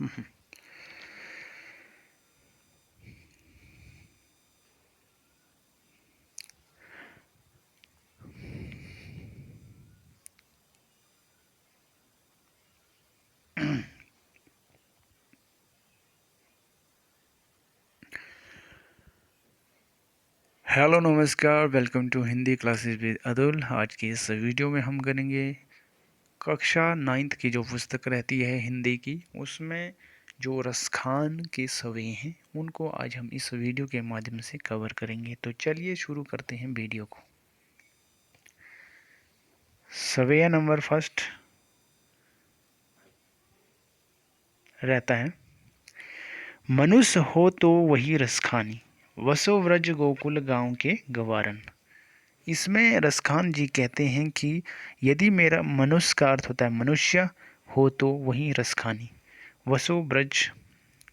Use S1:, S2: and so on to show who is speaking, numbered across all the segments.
S1: Hello नमस्कार, welcome to Hindi classes with Adul. आज की इस वीडियो में हम करेंगे कक्षा 9th की जो पुस्तक रहती है हिंदी की, उसमें जो रसखान के सवे हैं उनको आज हम इस वीडियो के माध्यम से कवर करेंगे। तो चलिए शुरू करते हैं वीडियो को। सवेया नंबर फर्स्ट रहता है, मनुष्य हो तो वही रसखानी, वसो व्रज गोकुल गांव के गवारन। इसमें रसखान जी कहते हैं कि यदि मेरा, मनुष्य का अर्थ होता है मनुष्य, हो तो वही रसखानी, वसो ब्रज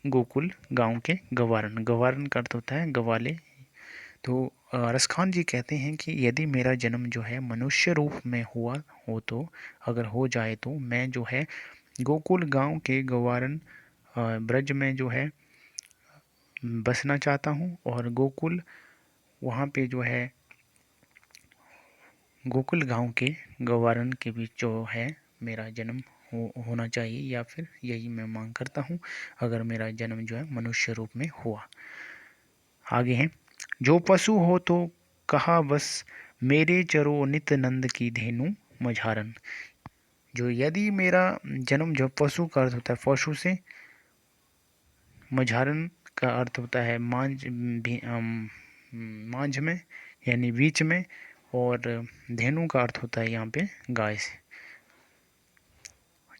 S1: गोकुल गांव के गवारन, गवारन का अर्थ होता है गवाले। तो रसखान जी कहते हैं कि यदि मेरा जन्म जो है मनुष्य रूप में हुआ हो, तो अगर हो जाए तो मैं जो है गोकुल गांव के गवारन ब्रज में जो है बसना चाहता हूँ। और गोकुल, वहाँ पे जो है गोकुल गांव के गवारन के बीच जो है मेरा जन्म होना चाहिए, या फिर यही मैं मांग करता हूँ अगर मेरा जन्म जो है मनुष्य रूप में हुआ। आगे है, जो पशु हो तो कहा बस, मेरे चरो नित नंद की धेनु मझारन। जो यदि मेरा जन्म, जो पशु का अर्थ होता है पशु से, मझारन का अर्थ होता है मांझ मांझ में यानी बीच में, और धेनु का अर्थ होता है यहाँ पे गाय से,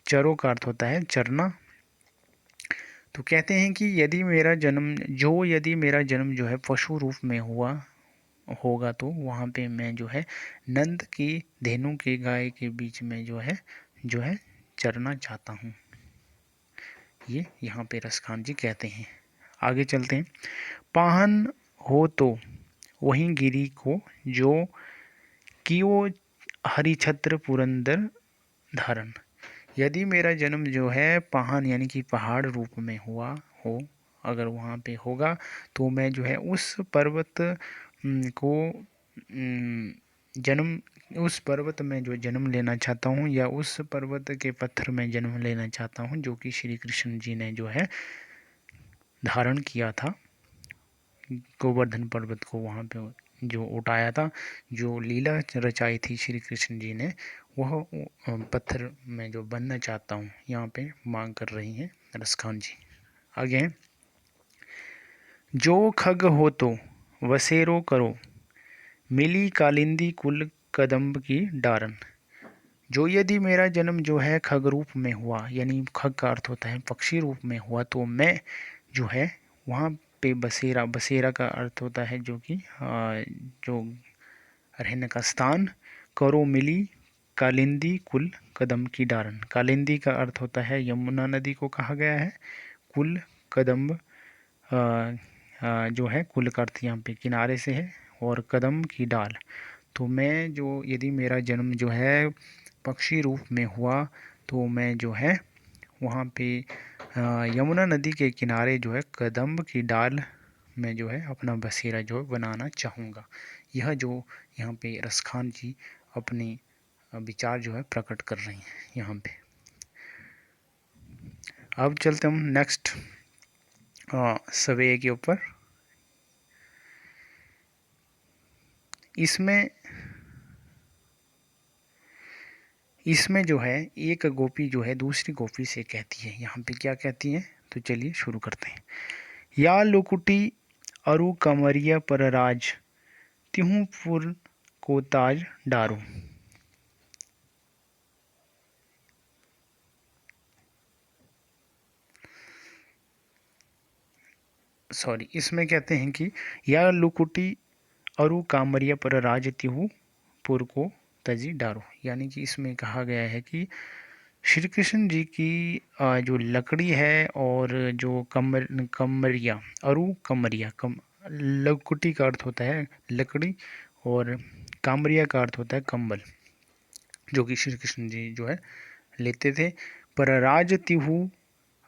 S1: चरो का अर्थ होता है चरना। तो कहते हैं कि यदि मेरा जन्म जो है पशु रूप में हुआ होगा, तो वहाँ पे मैं जो है नंद की धेनु की गाय के बीच में जो है चरना चाहता हूँ। ये यहाँ पे रसखान जी कहते हैं। आगे चलते हैं, पाहन हो तो वहीं गिरी को, जो कियो हरिछत्र पुरंदर धारण। यदि मेरा जन्म जो है पाहन यानी कि पहाड़ रूप में हुआ हो, अगर वहाँ पे होगा, तो मैं जो है उस पर्वत को जन्म, उस पर्वत में जो जन्म लेना चाहता हूँ, या उस पर्वत के पत्थर में जन्म लेना चाहता हूँ जो कि श्री कृष्ण जी ने जो है धारण किया था, गोवर्धन पर्वत को वहाँ पे जो उठाया था, जो लीला रचाई थी श्री कृष्ण जी ने, वह पत्थर में जो बनना चाहता हूँ, यहाँ पे मांग कर रही हैं रसखान जी। आगे, जो खग हो तो वसेरो करो, मिली कालिंदी कुल कदम्ब की डारन। जो यदि मेरा जन्म जो है खग रूप में हुआ, यानी खग का अर्थ होता है पक्षी रूप में हुआ, तो मैं जो है वहाँ पे बसेरा, बसेरा का अर्थ होता है जो कि जो रहने का स्थान, करो मिली कालिंदी कुल कदम की डारन। कालिंदी का अर्थ होता है यमुना नदी को कहा गया है, कुल कदम्ब जो है कुल का अर्थ यहाँ पे किनारे से है, और कदम की डाल। तो मैं जो, यदि मेरा जन्म जो है पक्षी रूप में हुआ, तो मैं जो है वहाँ पे यमुना नदी के किनारे जो है कदम्ब की डाल में जो है अपना बसेरा जो है बनाना चाहूँगा। यह जो यहाँ पे रसखान जी अपनी विचार जो है प्रकट कर रही हैं यहाँ पे। अब चलते हम नेक्स्ट सवेये के ऊपर। इसमें जो है एक गोपी जो है दूसरी गोपी से कहती है, यहाँ पे क्या कहती है, तो चलिए शुरू करते हैं। या लुकुटी अरु कमरिया पर राज, तिहु पुर को ताज डारो। सॉरी, इसमें कहते हैं कि या लुकुटी अरु कामरिया पर राज, तिहु पुर को तजी डारो। यानी कि इसमें कहा गया है कि श्री कृष्ण जी की जो लकड़ी है, और जो कमरिया, अरु कमरिया, लकुटी का अर्थ होता है लकड़ी, और कामरिया का अर्थ होता है कंबल, जो कि श्री कृष्ण जी जो है लेते थे। पर राज तिहु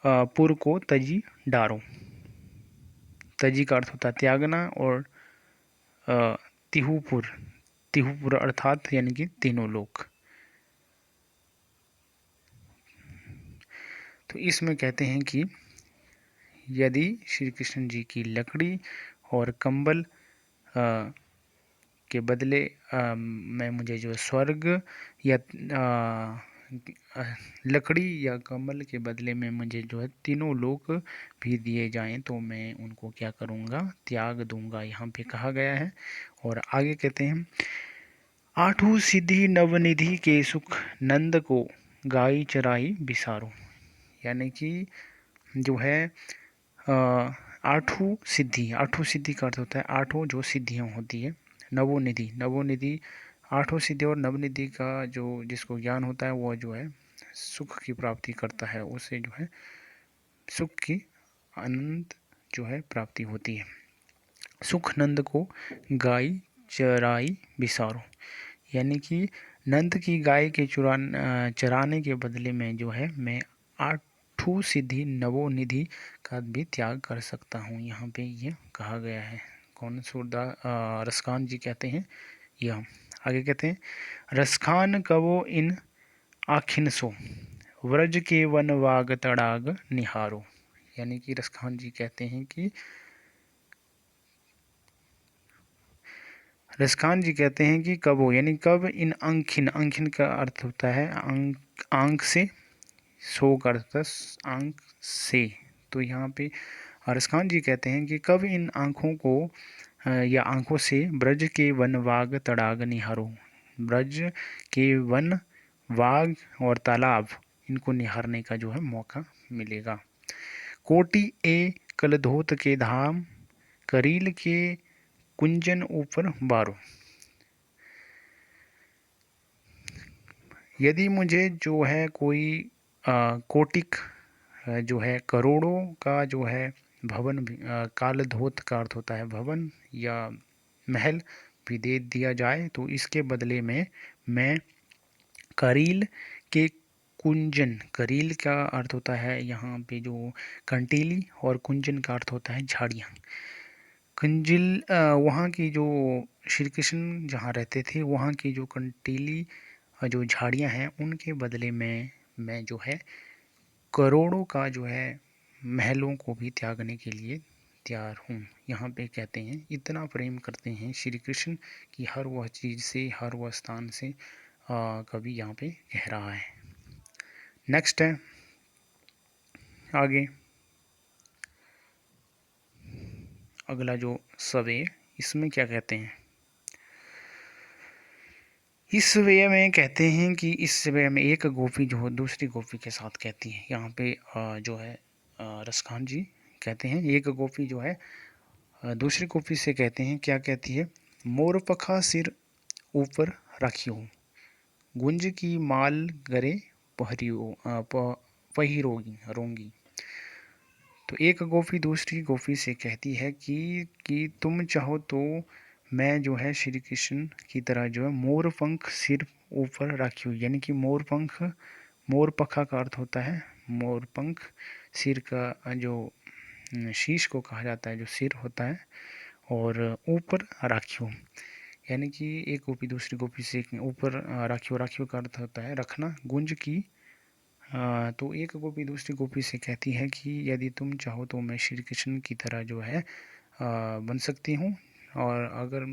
S1: पुर को तजी डारो। तजी का अर्थ होता है त्यागना, और तिहुपुर, तिहुपुर अर्थात यानी कि तीनों लोक। तो इसमें कहते हैं कि यदि श्री कृष्ण जी की लकड़ी और कंबल के बदले में मुझे जो स्वर्ग या लकड़ी या कंबल के बदले में मुझे जो है तीनों लोक भी दिए जाएं तो मैं उनको क्या करूँगा, त्याग दूंगा, यहाँ पे कहा गया है। और आगे कहते हैं, आठों सिद्धि नवनिधि के सुख नंद को गाई चराई बिसारो। यानी कि जो है आठों सिद्धि, आठों सिद्धि का अर्थ होता है आठों जो सिद्धियाँ होती है। नवोनिधि, नवोनिधि आठों सिद्धि और नवनिधि का जो जिसको ज्ञान होता है वो जो है सुख की प्राप्ति करता है, उसे जो है सुख की आनंद जो है प्राप्ति होती है। सुख नंद को गाय चराई बिसारो, यानी कि नंद की गाय के चराने के बदले में जो है मैं आठों सिद्धि नवोनिधि का भी त्याग कर सकता हूँ, यहाँ पे ये कहा गया है। कौन सूरदास रसखान जी कहते हैं यह। आगे कहते हैं, रसखान कवो इन आखिन सो व्रज के वन वाग तड़ाग निहारो। यानी कि रसखान जी कहते हैं कि रसखान जी कहते हैं कि कब हो, यानी कब इन आंखिन, आंखिन का अर्थ होता है आंख से, सो का अर्थ होता है आंख से। तो यहाँ पे रसखान जी कहते हैं कि कब इन आँखों को या आँखों से ब्रज के वन वाग तड़ाग निहारो, ब्रज के वन वाग और तालाब इनको निहारने का जो है मौका मिलेगा। कोटि ए कलधोत के धाम करील के कुंजन ऊपर बारो। यदि मुझे जो है कोई कोटिक जो है करोड़ों का जो है भवन, कालधोत का अर्थ होता है भवन या महल भी दे दिया जाए तो इसके बदले में मैं करील के कुंजन, करील का अर्थ होता है यहाँ पे जो कंटीली, और कुंजन का अर्थ होता है झाड़ियाँ। कंजिल वहाँ की जो श्री कृष्ण जहाँ रहते थे वहाँ की जो कंटीली जो झाड़ियाँ हैं उनके बदले में मैं जो है करोड़ों का जो है महलों को भी त्यागने के लिए तैयार हूँ। यहाँ पे कहते हैं इतना प्रेम करते हैं श्री कृष्ण कि हर वह चीज़ से, हर वह स्थान से कवि यहाँ पे कह रहा है। नेक्स्ट है आगे अगला जो सवे, इसमें क्या कहते हैं, इस वे में कहते हैं कि इस वे में एक गोपी जो है दूसरी गोपी के साथ कहती है। यहाँ पे जो है रसखान जी कहते हैं एक गोपी जो है दूसरी गोपी से कहते हैं, क्या कहती है, मोर पखा सिर ऊपर रखियो गुंज की माल गरे पहरियो पहिरोगी रोंगी। तो एक गोपी दूसरी गोपी से कहती है कि तुम चाहो तो मैं जो है श्री कृष्ण की तरह जो है मोर पंख सिर ऊपर रखी हुई, यानी कि मोर पंख, मोर पखा का अर्थ होता है मोर पंख, सिर का जो शीश को कहा जाता है जो सिर होता है, और ऊपर राखियो, यानी कि एक गोपी दूसरी गोपी से ऊपर राखियो, राखियो का अर्थ होता है रखना, गुंज की तो एक गोपी दूसरी गोपी से कहती है कि यदि तुम चाहो तो मैं श्री कृष्ण की तरह जो है बन सकती हूँ, और अगर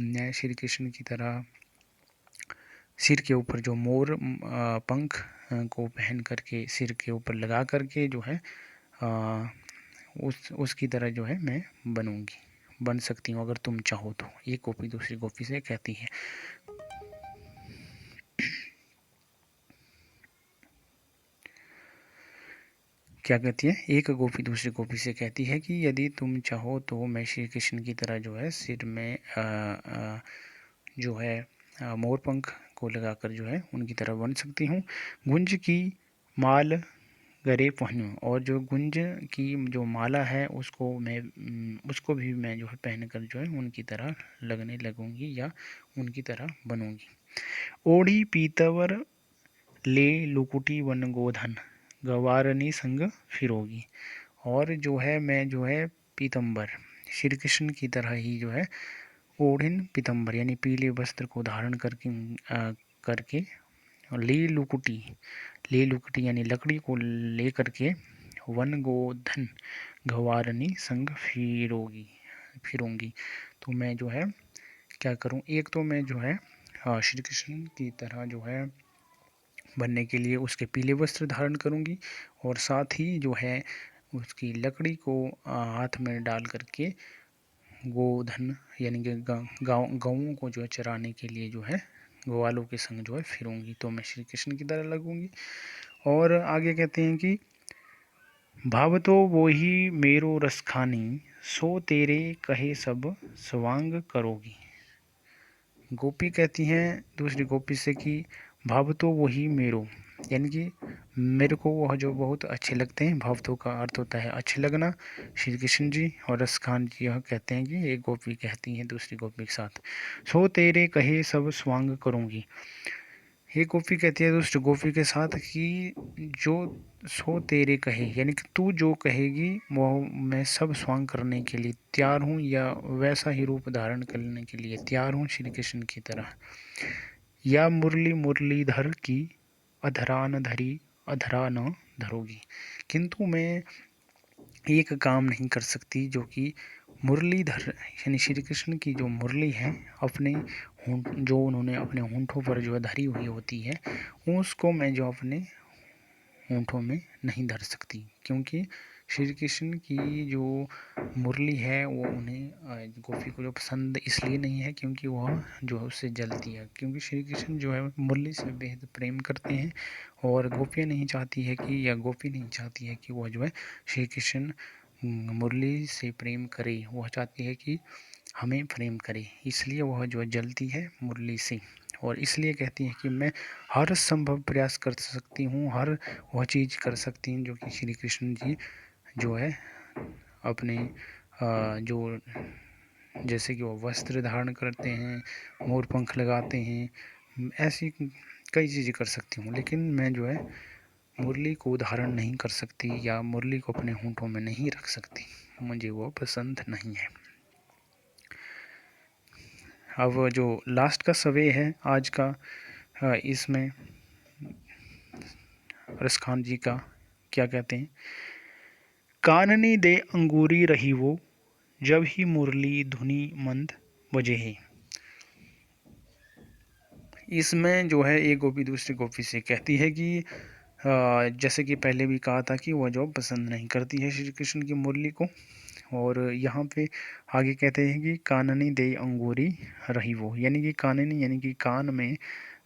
S1: मैं श्री कृष्ण की तरह सिर के ऊपर जो मोर पंख को पहन करके सिर के ऊपर लगा करके जो है उसकी तरह जो है मैं बनूंगी, बन सकती हूँ अगर तुम चाहो तो, एक गोपी दूसरी गोपी से कहती है। क्या कहती है, एक गोपी दूसरी गोपी से कहती है कि यदि तुम चाहो तो मैं श्री कृष्ण की तरह जो है सिर में जो है मोर पंख को लगाकर जो है उनकी तरह बन सकती हूँ। गुंज की माल गरे पहनूँ, और जो गुंज की जो माला है उसको मैं उसको भी मैं जो है पहन कर जो है उनकी तरह लगने लगूंगी या उनकी तरह बनूंगी। ओढ़ी पीतवर ले लुकुटी वन गोधन गवारनी संग फिरोगी। और जो है मैं जो है पीतंबर, श्री कृष्ण की तरह ही जो है ओढ़िन पीतंबर यानी पीले वस्त्र को धारण करके ली लुकुटी, ले लुकुटी यानी लकड़ी को लेकर के वन गोधन गवारनी संग फिरूंगी। तो मैं जो है क्या करूं, एक तो मैं जो है श्री कृष्ण की तरह जो है बनने के लिए उसके पीले वस्त्र धारण करूंगी, और साथ ही जो है उसकी लकड़ी को हाथ में डाल करके गोधन यानी कि गौों को जो है चराने के लिए जो है ग्वालों के संग जो है फिरूंगी। तो मैं श्री कृष्ण की तरह लगूंगी। और आगे कहते हैं कि भाव तो वो ही मेरो रस खानी, सो तेरे कहे सब स्वांग करोगी। गोपी कहती हैं दूसरी गोपी से कि भाव तो वही मेरो, यानी कि मेरे को वह जो बहुत अच्छे लगते हैं। भाव तो का अर्थ होता है अच्छे लगना। श्री कृष्ण जी और रस खान जी यह कहते हैं कि एक गोपी कहती हैं दूसरी गोपी के साथ, सो तेरे कहे सब स्वांग करूँगी। एक गोपी कहती है दूसरी गोपी के साथ कि जो सो तेरे कहे यानी कि तू जो कहेगी वो मैं सब स्वांग करने के लिए तैयार हूँ, या वैसा ही रूप धारण करने के लिए तैयार हूँ श्री कृष्ण की तरह। या मुरली मुरलीधर की अधरा न धरी अधरा न धरोगी, किंतु मैं एक काम नहीं कर सकती जो कि मुरलीधर यानी श्री कृष्ण की जो मुरली है अपने जो उन्होंने अपने होंठों पर जो धरी हुई होती है, उसको मैं जो अपने होंठों में नहीं धर सकती, क्योंकि श्री कृष्ण की जो मुरली है वो उन्हें गोपी को जो पसंद इसलिए नहीं है क्योंकि वह जो है उससे जलती है, क्योंकि श्री कृष्ण जो है मुरली से बेहद प्रेम करते हैं। और गोपियाँ नहीं चाहती है कि, या गोपी नहीं चाहती है कि वह जो है श्री कृष्ण मुरली से प्रेम करे, वह चाहती है कि हमें प्रेम करे, इसलिए वह जो जलती है मुरली से। और इसलिए कहती है कि मैं हर संभव प्रयास कर सकती हूँ, हर वह चीज़ कर सकती हूँ जो कि श्री कृष्ण जी जो है अपने जो जैसे कि वो वस्त्र धारण करते हैं, मोर पंख लगाते हैं, ऐसी कई चीज़ें कर सकती हूँ, लेकिन मैं जो है मुरली को धारण नहीं कर सकती या मुरली को अपने होंठों में नहीं रख सकती, मुझे वो पसंद नहीं है। अब जो लास्ट का सवे है आज का, इसमें रस खान जी का क्या कहते हैं, काननी दे अंगूरी रही वो, जब ही मुरली धुनी मंद बजे है। इसमें जो है एक गोपी दूसरी गोपी से कहती है कि जैसे कि पहले भी कहा था कि वह जो पसंद नहीं करती है श्री कृष्ण की मुरली को, और यहाँ पे आगे कहते हैं कि काननी दे अंगूरी रही वो, यानी कि काननी यानी कि कान में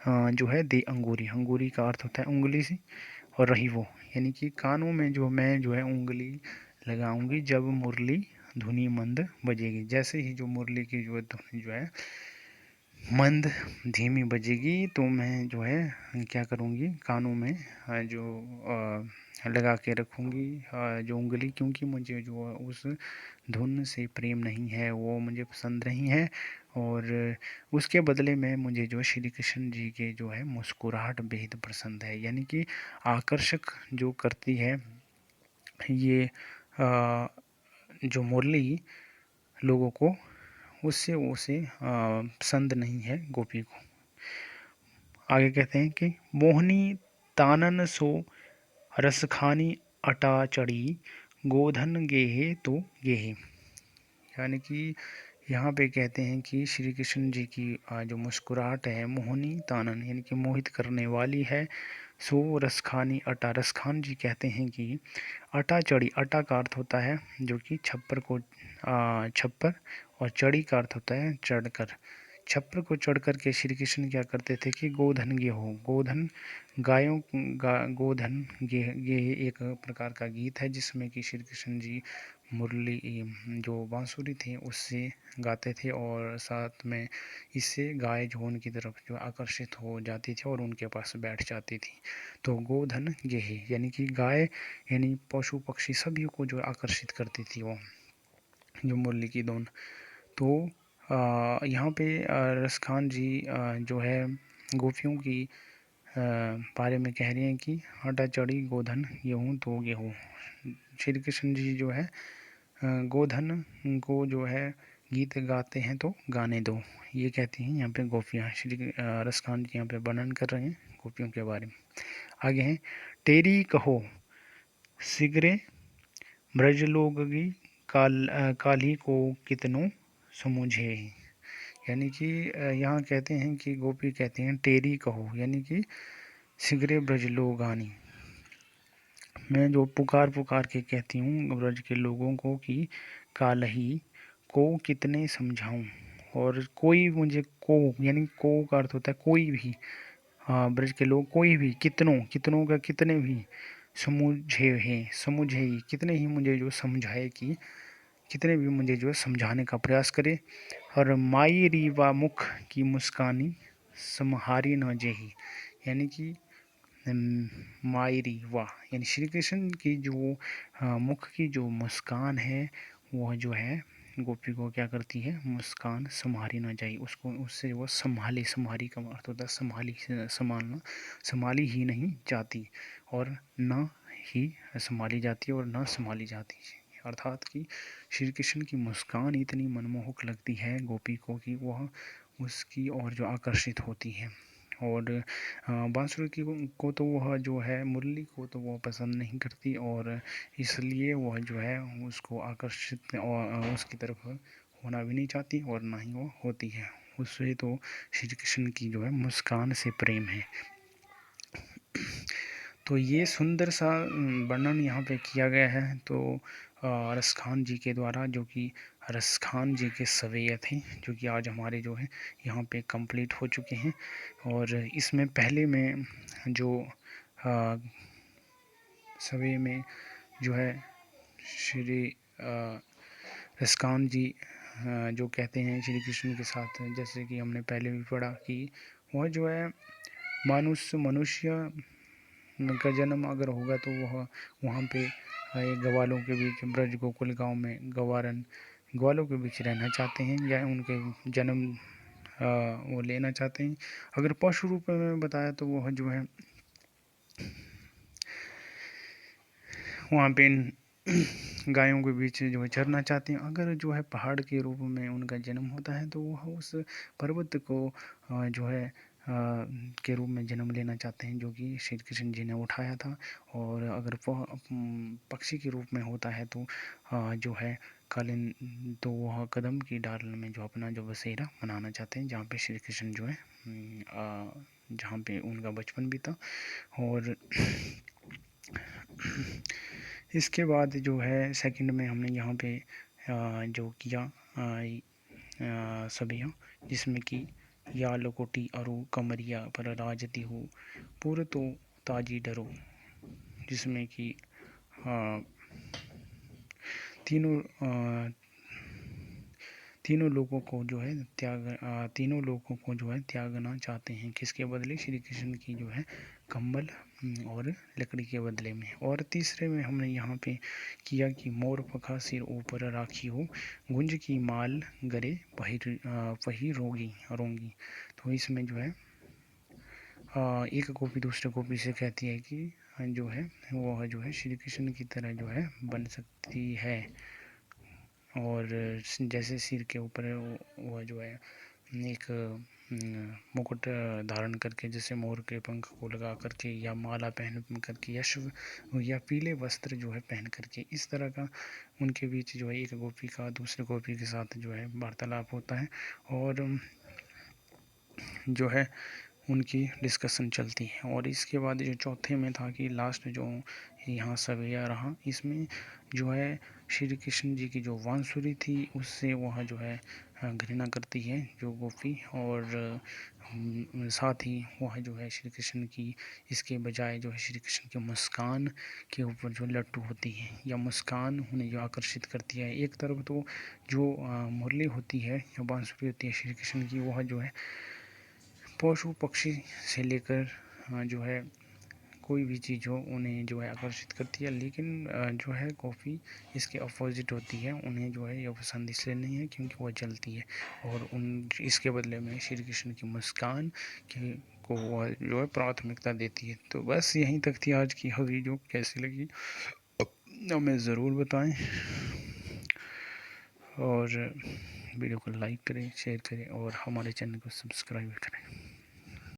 S1: जो है दे अंगूरी, अंगूरी का अर्थ होता है उंगली सी, और रही वो यानी कि कानों में जो मैं जो है उंगली लगाऊंगी जब मुरली धुनी मंद बजेगी। जैसे ही जो मुरली की जो धुनी जो है मंद धीमी बजेगी तो मैं जो है क्या करूँगी, कानों में जो लगा के रखूँगी जो उंगली, क्योंकि मुझे जो उस धुन से प्रेम नहीं है, वो मुझे पसंद नहीं है। और उसके बदले में मुझे जो श्री कृष्ण जी के जो है मुस्कुराहट बेहद पसंद है, यानी कि आकर्षक जो करती है ये जो मुरली लोगों को, उससे उसे पसंद नहीं है गोपी को। आगे कहते हैं कि मोहनी तानन सो रसखानी अटा चढ़ी, गोधन गेहे तो गेहे, यानी कि यहाँ पे कहते हैं कि श्री कृष्ण जी की जो मुस्कुराहट है मोहनी तानन यानी कि मोहित करने वाली है। सो रसखानी अटा, रसखान जी कहते हैं कि अटा चढ़ी, अटा का अर्थ होता है जो कि छप्पर को छप्पर, और चढ़ी का अर्थ होता है चढ़कर। छप्पर को चढ़ कर के श्री कृष्ण क्या करते थे कि गोधन गेहूँ, गोधन गायों गोधन गे एक प्रकार का गीत है जिसमें कि श्री कृष्ण जी मुरली जो बांसुरी थी उससे गाते थे, और साथ में इससे गाय जो उनकी तरफ जो आकर्षित हो जाती थी और उनके पास बैठ जाती थी। तो गोधन गेहे यानी कि गाय यानी पशु पक्षी सभी को जो आकर्षित करती थी वो जो मुरली की धुन। तो यहाँ पे रस खान जी जो है गोपियों की बारे में कह रही हैं कि आटा चढ़ी गोधन गेहूँ तो गेहूँ। श्री कृष्ण जी जो है गोधन को जो है गीत गाते हैं तो गाने दो, ये कहती हैं यहाँ पे गोपियाँ। रसखान जी यहाँ पे वर्णन कर रहे हैं गोपियों के बारे में। आगे हैं तेरी कहो सिगरे ब्रजलोगी काली को कितनों समझे। यानी कि यहाँ कहते हैं कि गोपी कहते हैं टेरी कहो, यानी कि सिगरे ब्रजलोगानी, मैं जो पुकार पुकार के कहती हूँ ब्रज के लोगों को कि कालही को कितने समझाऊँ, और कोई मुझे को, यानी को का अर्थ होता है कोई भी, हाँ ब्रज के लोग कोई भी, कितनों, कितनों का कितने भी, समझे हैं, समझे ही कितने ही मुझे जो समझाए कि कितने भी मुझे जो है समझाने का प्रयास करे। और माई रीवा मुख की मुस्कानी समहारी न जेही, यानी कि मायरी वाह, यानी श्री कृष्ण की जो मुख की जो मुस्कान है वह जो है गोपी को क्या करती है, मुस्कान संभाली ना जाए, उसको उससे वो संभाली, संभाली का अर्थ होता है संभाली, संभालना, संभाली ही नहीं जाती और न ही संभाली जाती और न संभाली जाती, अर्थात कि श्री कृष्ण की मुस्कान इतनी मनमोहक लगती है गोपी को कि वह उसकी ओर जो आकर्षित होती है। और बांसुरी को तो वह जो है मुरली को तो वह पसंद नहीं करती, और इसलिए वह जो है उसको आकर्षित और उसकी तरफ होना भी नहीं चाहती और ना ही वो होती है। उससे तो श्री कृष्ण की जो है मुस्कान से प्रेम है। तो ये सुंदर सा वर्णन यहाँ पे किया गया है तो रसखान जी के द्वारा, जो कि रसखान जी के सवेय थे, जो कि आज हमारे जो है यहाँ पे कंप्लीट हो चुके हैं। और इसमें पहले में जो सवेय में जो है श्री रसखान जी जो कहते हैं श्री कृष्ण के साथ, जैसे कि हमने पहले भी पढ़ा कि वह जो है मनुष्य का जन्म अगर होगा तो वह वहाँ पे ग्वालों के बीच ब्रज गोकुल गांव में ग्वालों के बीच रहना चाहते हैं, या उनके जन्म वो लेना चाहते हैं। अगर पशु रूप में बताया तो वह जो है वहाँ पे गायों के बीच जो है चरना चाहते हैं। अगर जो है पहाड़ के रूप में उनका जन्म होता है तो वह उस पर्वत को जो है के रूप में जन्म लेना चाहते हैं, जो कि श्री कृष्ण जी ने उठाया था। और अगर वह पक्षी के रूप में होता है तो जो है कालीन, तो वह कदम की डाल में जो अपना जो बसेरा बनाना चाहते हैं, जहाँ पे श्री कृष्ण जो है जहाँ पे उनका बचपन बीता। और इसके बाद जो है सेकंड में हमने यहाँ पे जो किया सभी, जिसमें कि या लकोटी अरु कमरिया पर राजती हो पूर तो ताजी डरो, जिसमें कि तीनों तीनों लोगों को जो है तीनों लोगों को जो है त्यागना चाहते हैं, किसके बदले, श्री कृष्ण की जो है कम्बल और लकड़ी के बदले में। और तीसरे में हमने यहाँ पे किया कि मोर पखा सिर ऊपर राखी हो गुंज की माल गरे वही रोगी रोंगी। तो इसमें जो है एक गोपी दूसरे गोपी से कहती है कि जो है वह जो है श्री कृष्ण की तरह जो है बन सकती है, और जैसे सिर के ऊपर वह जो है एक मुकुट धारण करके, जैसे मोर के पंख को लगा करके, या माला पहन करके, या पीले वस्त्र जो है पहन करके, इस तरह का उनके बीच जो है एक गोपी का दूसरे गोपी के साथ जो है वार्तालाप होता है, और जो है उनकी डिस्कशन चलती है। और इसके बाद जो चौथे में था कि लास्ट जो यहाँ सवैया रहा, इसमें जो है श्री कृष्ण जी की जो बांसुरी थी उससे वह जो है घृणा करती है जो गोपी, और साथ ही वह जो है श्री कृष्ण की इसके बजाय जो है श्री कृष्ण की मुस्कान के ऊपर जो लट्टू होती है, या मुस्कान उन्हें जो आकर्षित करती है। एक तरफ तो जो मुरली होती है या बांसुरी होती है श्री कृष्ण की, वह जो है पशु पक्षी से लेकर जो है कोई भी चीज़ हो उन्हें जो है आकर्षित करती है, लेकिन जो है कॉफ़ी इसके अपोजिट होती है, उन्हें जो है ये पसंद इसलिए नहीं है क्योंकि वह जलती है, और उन इसके बदले में श्री कृष्ण की मुस्कान के को जो है प्राथमिकता देती है। तो बस यहीं तक थी आज की यह वीडियो। कैसी लगी हमें ज़रूर बताएं, और वीडियो को लाइक करें, शेयर करें और हमारे चैनल को सब्सक्राइब करें।